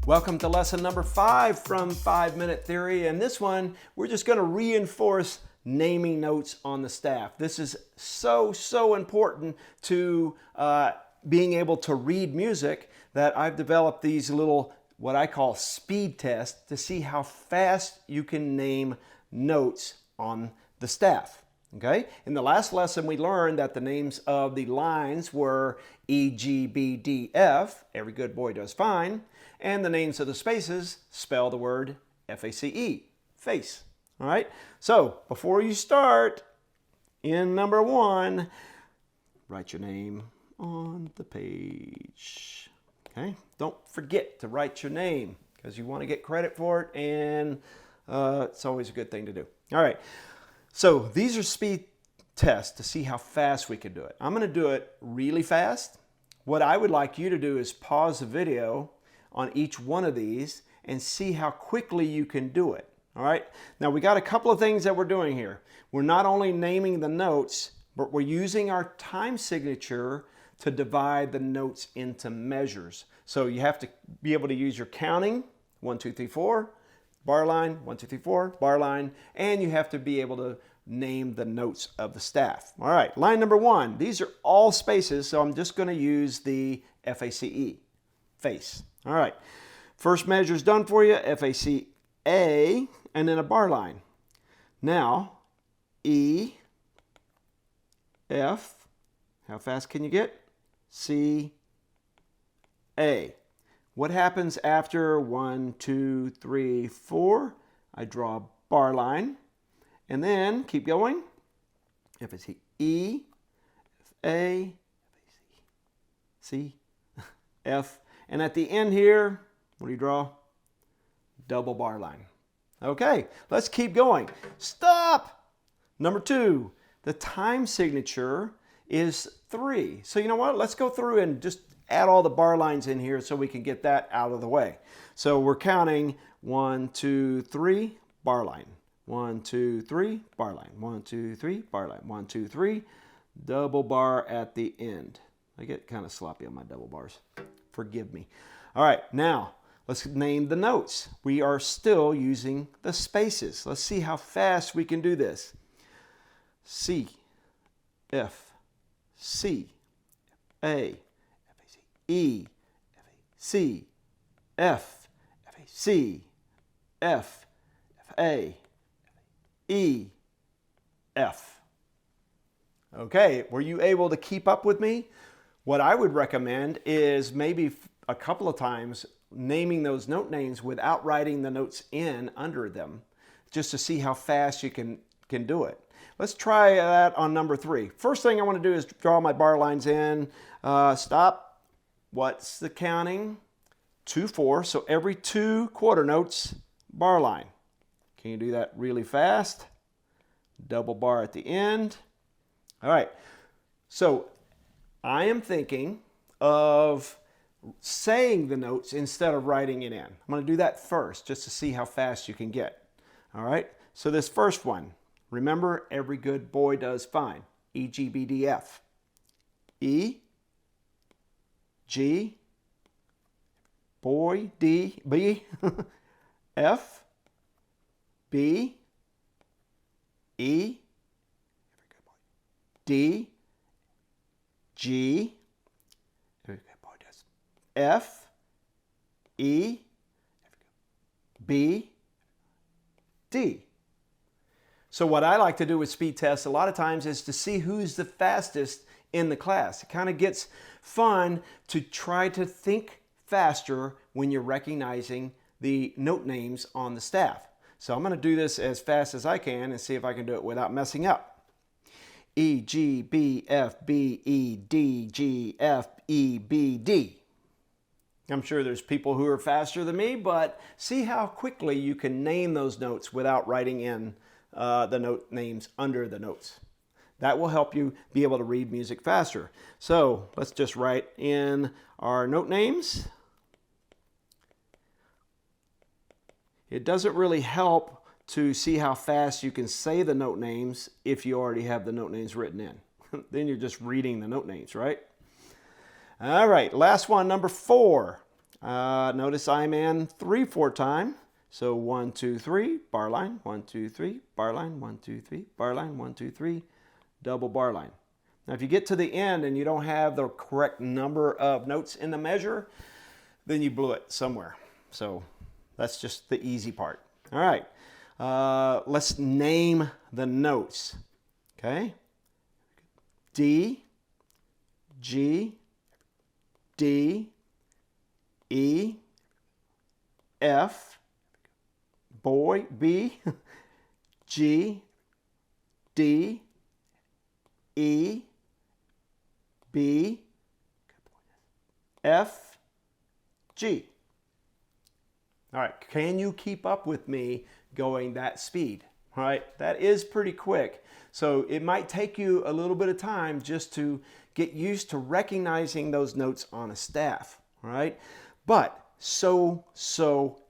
Welcome to lesson number 5 from 5-Minute Theory. And this one, we're just going to reinforce naming notes on the staff. This is so important to being able to read music that I've developed these little, what I call speed tests to see how fast you can name notes on the staff. Okay? In the last lesson, we learned that the names of the lines were E, G, B, D, F. Every good boy does fine. And the names of the spaces spell the word F-A-C-E, face. All right? So before you start, in number 1, write your name on the page. Okay? Don't forget to write your name because you want to get credit for it, and it's always a good thing to do. All right. So these are speed tests to see how fast we can do it. I'm going to do it really fast. What I would like you to do is pause the video on each one of these and see how quickly you can do it. All right. Now we got a couple of things that we're doing here. We're not only naming the notes, but we're using our time signature to divide the notes into measures. So you have to be able to use your counting, 1, 2, 3, 4, bar line, 1, 2, 3, 4, bar line, and you have to be able to name the notes of the staff. All right, line number 1. These are all spaces, so I'm just going to use the F-A-C-E, face. All right, first measure is done for you, F-A-C-A, and then a bar line. Now, E, F, how fast can you get? C, A. What happens after 1, 2, 3, 4? I draw a bar line, and then keep going. F-A-C-E, F-A, C, F, and at the end here, what do you draw? Double bar line. Okay, let's keep going. Stop! Number 2, the time signature is 3. So you know what? Let's go through and just add all the bar lines in here so we can get that out of the way. So we're counting 1, 2, 3, bar line. 1, 2, 3, bar line. 1, 2, 3, bar line. 1, 2, 3, double bar at the end. I get kind of sloppy on my double bars. Forgive me. All right, now let's name the notes. We are still using the spaces. Let's see how fast we can do this. C, F, C, A, E, C, F, C, F, A, E, F. Okay, were you able to keep up with me? What I would recommend is maybe a couple of times naming those note names without writing the notes in under them, just to see how fast you can do it. Let's try that on number 3. First thing I want to do is draw my bar lines in. Stop. What's the counting? 2, 4. So every 2 quarter notes, bar line. Can you do that really fast? Double bar at the end. All right. So I am thinking of saying the notes instead of writing it in. I'm going to do that first just to see how fast you can get. All right. So this first one, remember, every good boy does fine. E, G, B, D, F. E, G, boy, D, B, F, B, E, D, G, F, E, B, D. So what I like to do with speed tests a lot of times is to see who's the fastest in the class. It kind of gets fun to try to think faster when you're recognizing the note names on the staff. So I'm going to do this as fast as I can and see if I can do it without messing up. E, G, B, F, B, E, D, G, F, E, B, D. I'm sure there's people who are faster than me, but see how quickly you can name those notes without writing in the note names under the notes. That will help you be able to read music faster. So let's just write in our note names. It doesn't really help to see how fast you can say the note names if you already have the note names written in. Then you're just reading the note names, right? All right, last one, number 4. Notice I'm in 3/4 time. So 1, 2, 3, bar line, 1, 2, 3, bar line, 1, 2, 3, bar line, 1, 2, 3, double bar line. Now if you get to the end and you don't have the correct number of notes in the measure, then you blew it somewhere. So that's just the easy part. All right, let's name the notes. Okay, D, G, D, E, F, boy, B, G, D, E, B, F, G. All right, can you keep up with me going that speed? All right, that is pretty quick. So it might take you a little bit of time just to get used to recognizing those notes on a staff, all right? But so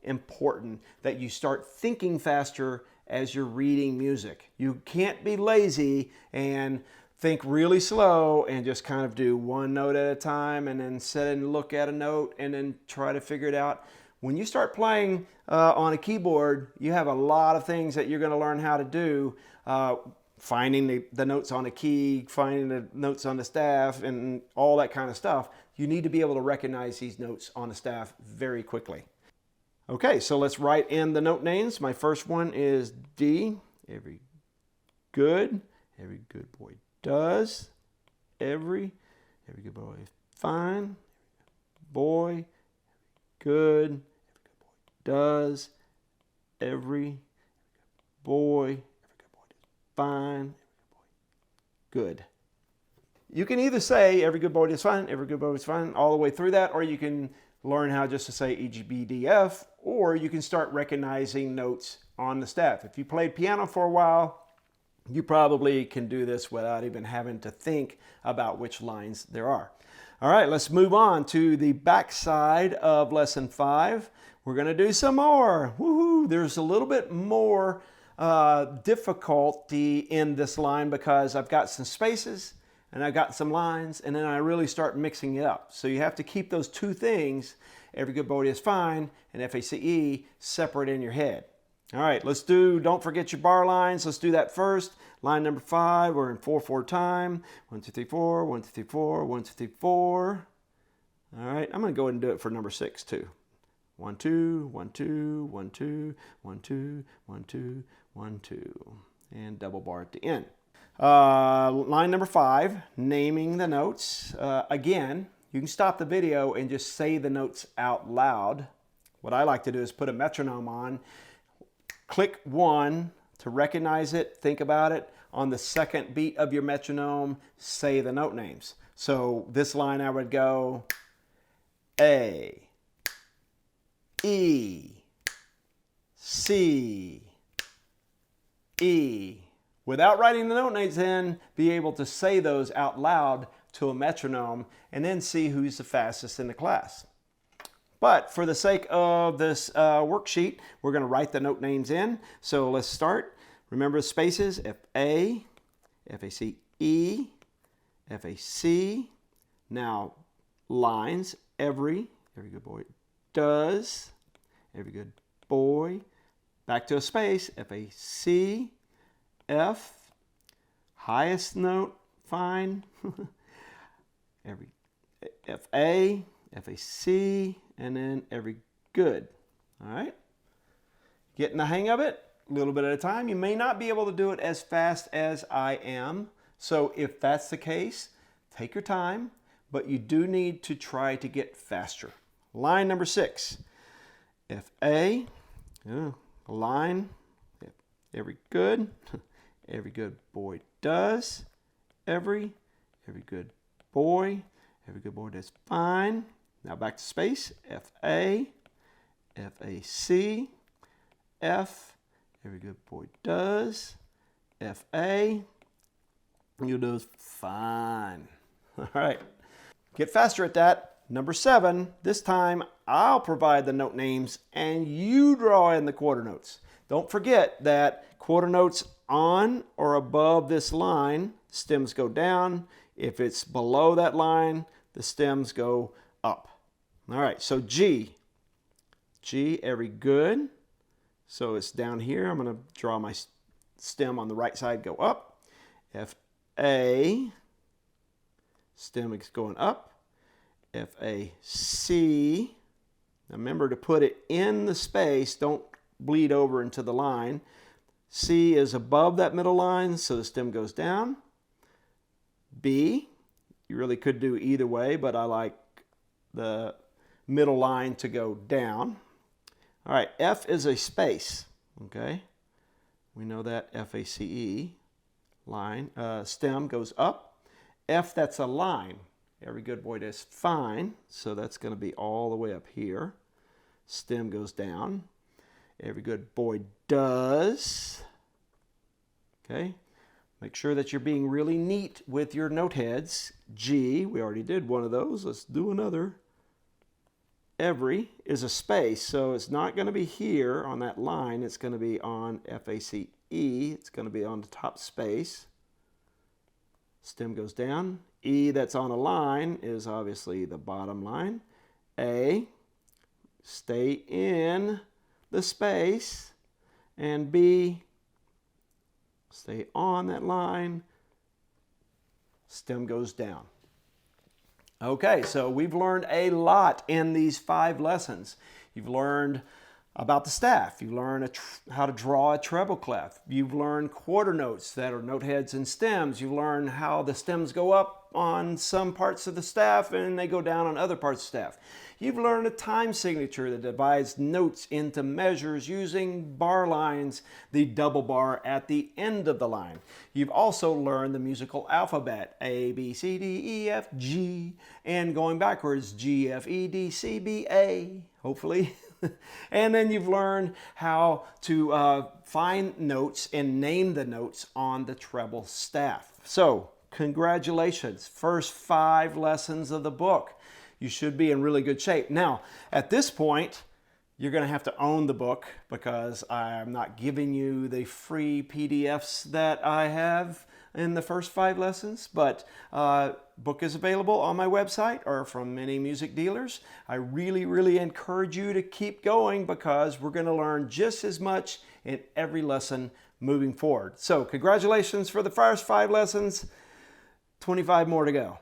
important that you start thinking faster as you're reading music. You can't be lazy and think really slow and just kind of do one note at a time and then sit and look at a note and then try to figure it out. When you start playing on a keyboard, you have a lot of things that you're going to learn how to do. Finding the notes on a key, finding the notes on the staff, and all that kind of stuff. You need to be able to recognize these notes on the staff very quickly. Okay, so let's write in the note names. My first one is D. Every good boy does. Every good boy fine. Boy, good does. Every boy fine, good. You can either say every good boy is fine, every good boy is fine, all the way through that, or you can learn how just to say E, G, B, D, F, or you can start recognizing notes on the staff. If you played piano for a while, you probably can do this without even having to think about which lines there are. All right, let's move on to the back side of lesson 5. We're going to do some more. Woohoo! There's a little bit more difficulty in this line because I've got some spaces and I've got some lines, and then I really start mixing it up. So you have to keep those two things, every good boy is fine and FACE, separate in your head. All right, don't forget your bar lines. Let's do that first. Line number 5, we're in 4/4 time. 1, 2, 3, 4, 1, 2, 3, 4, 1, 2, 3, 4. All right, I'm gonna go ahead and do it for number 6 too. 1, 2, 1, 2, 1, 2, 1, 2, 1, 2, 1, 2, and double bar at the end. Line number 5, naming the notes. Again, you can stop the video and just say the notes out loud. What I like to do is put a metronome on, click 1 to recognize it, think about it. On the second beat of your metronome, say the note names. So this line I would go A, E, C, E. Without writing the note names in, be able to say those out loud to a metronome and then see who's the fastest in the class. But for the sake of this worksheet, we're going to write the note names in. So let's start. Remember the spaces, F-A, F-A-C-E, F-A-C. Now lines, every good boy does, every good boy. Back to a space, F-A-C, F, highest note, fine. Every F-A, F-A-C, and then every good. All right? Getting the hang of it, a little bit at a time. You may not be able to do it as fast as I am. So if that's the case, take your time, but you do need to try to get faster. Line number 6, F-A, line, every good. Every good boy does. Every good boy. Every good boy does fine. Now back to space. F-A, F-A-C, F. Every good boy does. F-A. You does fine. All right. Get faster at that. Number 7. This time I'll provide the note names and you draw in the quarter notes. Don't forget that quarter notes on or above this line, stems go down. If it's below that line, the stems go up. All right, so G, very good. So it's down here. I'm going to draw my stem on the right side, go up. F, A, stem is going up. F, A, C. Now remember to put it in the space. Don't bleed over into the line. C is above that middle line, so the stem goes down. B, you really could do either way, but I like the middle line to go down. All right, F is a space, okay? We know that, F-A-C-E, line. Stem goes up. F, that's a line. Every good boy does fine, so that's going to be all the way up here. Stem goes down. Every good boy does. Okay, make sure that you're being really neat with your note heads. G, we already did one of those. Let's do another. Every is a space, so it's not going to be here on that line. It's going to be on F-A-C-E. It's going to be on the top space. Stem goes down. E, that's on a line, is obviously the bottom line. A, stay in the space. And B, stay on that line. Stem goes down. Okay, so we've learned a lot in these 5 lessons. You've learned about the staff. You've learned how to draw a treble clef. You've learned quarter notes that are note heads and stems. You've learned how the stems go up on some parts of the staff and they go down on other parts of the staff. You've learned a time signature that divides notes into measures using bar lines, the double bar at the end of the line. You've also learned the musical alphabet, A, B, C, D, E, F, G, and going backwards, G, F, E, D, C, B, A, hopefully. And then you've learned how to find notes and name the notes on the treble staff. So, congratulations, first 5 lessons of the book. You should be in really good shape. Now, at this point, you're going to have to own the book because I'm not giving you the free PDFs that I have in the first 5 lessons, but book is available on my website or from many music dealers. I really encourage you to keep going because we're going to learn just as much in every lesson moving forward. So congratulations for the first 5 lessons, 25 more to go.